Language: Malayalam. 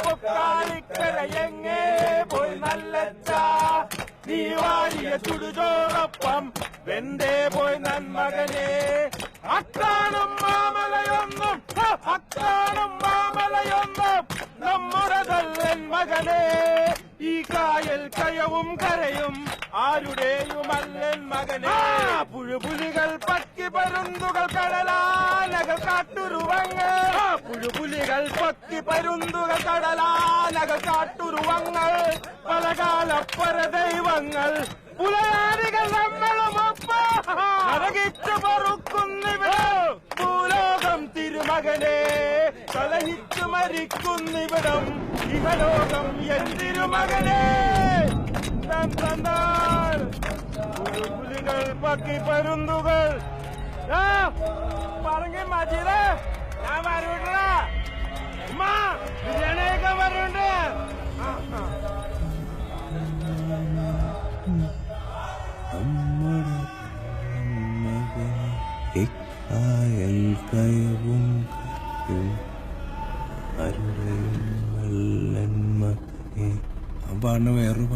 പൊക്കാളിക്കരയെങ്ങേ പോയി നല്ലച്ച നീ വാരിയ ചുടുചോറൊപ്പം വെന്തേ പോയി നന്മകനെ അക്കാണും മാമലയൊന്നും നമ്മുടെ തല്ലൻ മകനെ ഈ കായൽ കയവും കരയും ആരുടെയുമല്ലൻ മകനെ പുഴുപുലികൾ പക്കി പരുന്തുകൾ കടലാനകൾ കാട്ടുരുവങ്ങൾ പുഴുപുലികൾ പക്കി പരുന്തുകൾ കടലാനകൾ കാട്ടുരുവങ്ങൾ പലകാലപ്പര ദൈവങ്ങൾ പുലയാരികൾ നമ്മളുമൊപ്പറകിച്ചു പൊറുക്കുന്നിവിടം ഭൂലോകം തിരുമകനെ കലഹിച്ചു മരിക്കുന്നിവിടം ഇഹലോകം എൻ തിരുമകനെ പുലികൾ പക്കി പരുന്തുകൾ പറഞ്ഞ മജീദ് ഞാൻ വരൂട്ട ഉമ്മ ബിരിയാണിയൊക്കെ വരൂണ്ട് കായൽ കയവും പാടിന് വേറൊരു